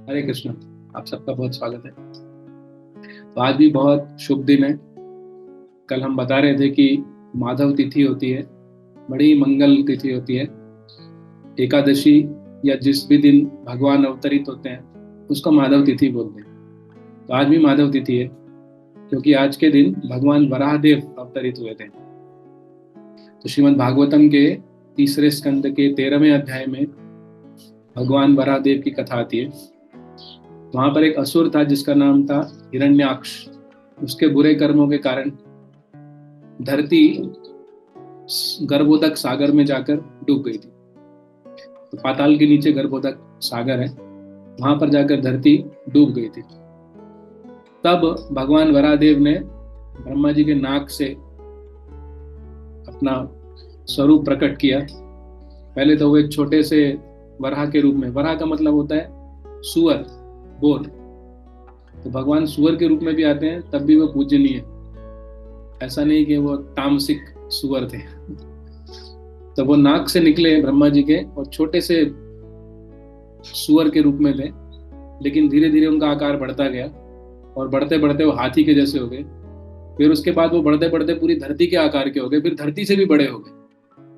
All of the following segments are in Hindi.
हरे कृष्ण। आप सबका बहुत स्वागत है। तो आज भी बहुत शुभ दिन है। कल हम बता रहे थे कि माधव तिथि होती है, बड़ी मंगल तिथि होती है। एकादशी या जिस भी दिन भगवान अवतरित होते हैं उसको माधव तिथि बोलते हैं। तो आज भी माधव तिथि है क्योंकि आज के दिन भगवान वराहदेव अवतरित हुए थे। तो श्रीमद् भागवतम के तीसरे स्कंद के 13वें अध्याय में भगवान वराहदेव की कथा आती है। वहां पर एक असुर था जिसका नाम था हिरण्याक्ष। उसके बुरे कर्मों के कारण धरती गर्भोदक सागर में जाकर डूब गई थी। तो पाताल के नीचे गर्भोदक सागर है, वहां पर जाकर धरती डूब गई थी। तब भगवान वराहदेव ने ब्रह्मा जी के नाक से अपना स्वरूप प्रकट किया। पहले तो वो एक छोटे से वराह के रूप में, वराह का मतलब होता है सुअर, बोर। तो भगवान सुअर के रूप में भी आते हैं, तब भी वो पूजनीय है। ऐसा नहीं कि वो तामसिक सुअर थे। तो वो नाक से निकले ब्रह्मा जी के और छोटे से सुअर के रूप में थे, लेकिन धीरे धीरे उनका आकार बढ़ता गया और बढ़ते बढ़ते वो हाथी के जैसे हो गए। फिर उसके बाद वो बढ़ते बढ़ते पूरी धरती के आकार के हो गए, फिर धरती से भी बड़े हो गए।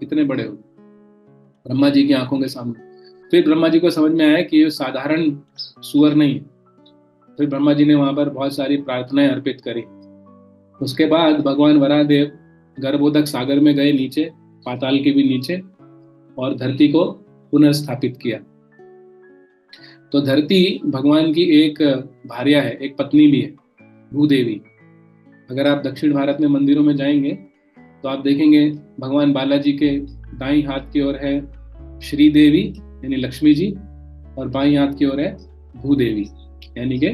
इतने बड़े हो गए ब्रह्मा जी की आंखों के सामने। फिर ब्रह्मा जी को समझ में आया कि ये साधारण सुअर नहीं है। फिर ब्रह्मा जी ने वहां पर बहुत सारी प्रार्थनाएं अर्पित करी। उसके बाद भगवान वराहदेव गर्भोदक सागर में गए, नीचे पाताल के भी नीचे, और धरती को पुनर्स्थापित किया। तो धरती भगवान की एक भार्या है, एक पत्नी भी है, भूदेवी। अगर आप दक्षिण भारत में मंदिरों में जाएंगे तो आप देखेंगे भगवान बालाजी के दाईं हाथ की ओर है श्रीदेवी यानी लक्ष्मी जी, और बाईं हाथ की ओर है भूदेवी यानी के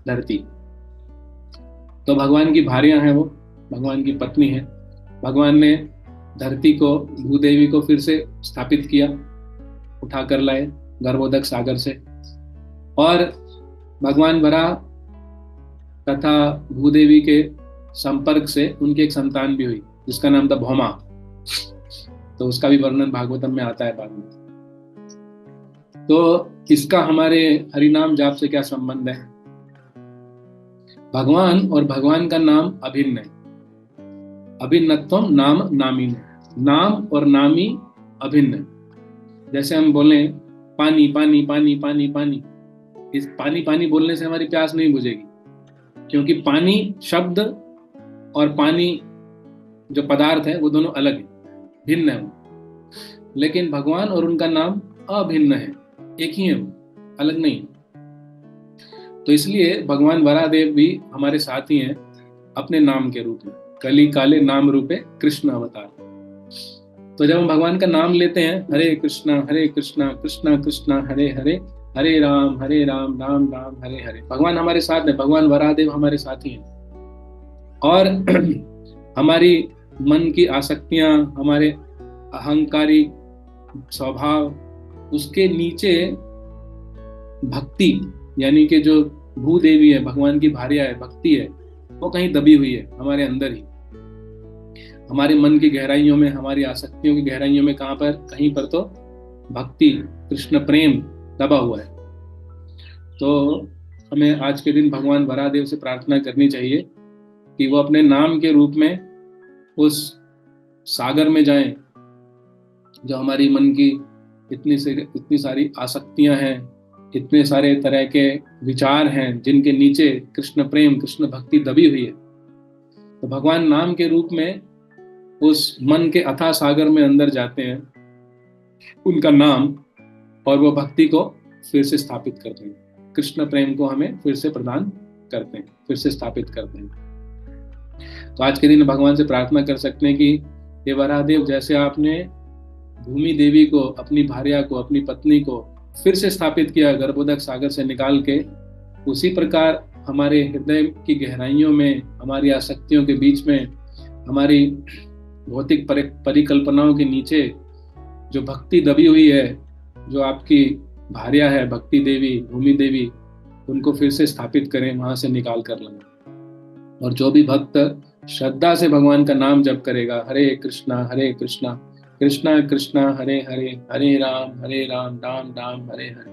धरती। तो भगवान की भार्या है, वो भगवान की पत्नी है। भगवान ने धरती को, भूदेवी को फिर से स्थापित किया, उठा कर लाए गर्भोदक सागर से। और भगवान वराह तथा भूदेवी के संपर्क से उनकी एक संतान भी हुई जिसका नाम था भौमा। तो उसका भी वर्णन भागवतम में आता है बाद में। तो इसका हमारे हरिनाम जाप से क्या संबंध है? भगवान और भगवान का नाम अभिन्न है। अभिन्नत्वम नाम नामीन, नाम और नामी अभिन्न है। जैसे हम बोले पानी पानी पानी पानी पानी, इस पानी पानी बोलने से हमारी प्यास नहीं बुझेगी, क्योंकि पानी शब्द और पानी जो पदार्थ है वो दोनों अलग है, भिन्न है वो। लेकिन भगवान और उनका नाम अभिन्न है, एक ही है वो, अलग नहीं है। तो इसलिए भगवान वराहदेव भी हमारे साथ ही हैं अपने नाम के रूप में। कली काले नाम रूपे कृष्ण अवतार। तो जब हम भगवान का नाम लेते हैं, हरे कृष्णा कृष्णा कृष्णा हरे हरे, हरे राम राम राम हरे हरे, भगवान हमारे साथ है, भगवान वराहदेव हमारे साथ ही हैं। और हमारी मन की आसक्तियां, हमारे अहंकारी स्वभाव, उसके नीचे भक्ति यानी कि जो भूदेवी है, भगवान की भार्या है, भक्ति है, वो कहीं दबी हुई है हमारे अंदर ही, हमारे मन की गहराइयों में, हमारी आसक्तियों की गहराइयों में। कहां पर? कहीं पर तो भक्ति, कृष्ण प्रेम दबा हुआ है। तो हमें आज के दिन भगवान वराहदेव से प्रार्थना करनी चाहिए कि वो अपने नाम के रूप में उस सागर में जाएं जो हमारी मन की इतनी सारी आसक्तियां हैं, इतने सारे तरह के विचार हैं जिनके नीचे कृष्ण प्रेम, कृष्ण भक्ति दबी हुई है। तो भगवान नाम के रूप में उस मन के अथाह सागर में अंदर जाते हैं, उनका नाम और वो भक्ति को फिर से स्थापित करते हैं, कृष्ण प्रेम को हमें फिर से प्रदान करते हैं, फिर से स्थापित करते हैं। तो आज के दिन भगवान से प्रार्थना कर सकते हैं कि हे वराहदेव, जैसे आपने भूमि देवी को, अपनी भार्या को, अपनी पत्नी को फिर से स्थापित किया गर्भोदक सागर से निकाल के, उसी प्रकार हमारे हृदय की गहराइयों में, हमारी आसक्तियों के बीच में, हमारी भौतिक परिकल्पनाओं के नीचे जो भक्ति दबी हुई है, जो आपकी भार्या है भक्ति देवी, भूमि देवी, उनको फिर से स्थापित करें, वहां से निकाल कर लाएं। और जो भी भक्त श्रद्धा से भगवान का नाम जप करेगा, हरे कृष्णा कृष्णा कृष्णा हरे हरे, हरे राम राम राम हरे हरे,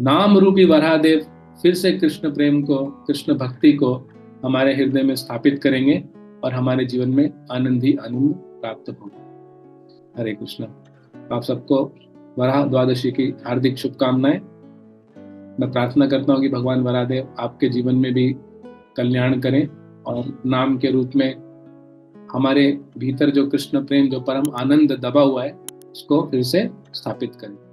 नाम रूपी वराहदेव फिर से कृष्ण प्रेम को, कृष्ण भक्ति को हमारे हृदय में स्थापित करेंगे और हमारे जीवन में आनंद ही आनंद प्राप्त होगा। हरे कृष्ण। आप सबको वराह द्वादशी की हार्दिक शुभकामनाएं। मैं प्रार्थना करता हूँ कि भगवान वराहदेव आपके जीवन में भी कल्याण करें और नाम के रूप में हमारे भीतर जो कृष्ण प्रेम, जो परम आनंद दबा हुआ है, उसको फिर से स्थापित करें।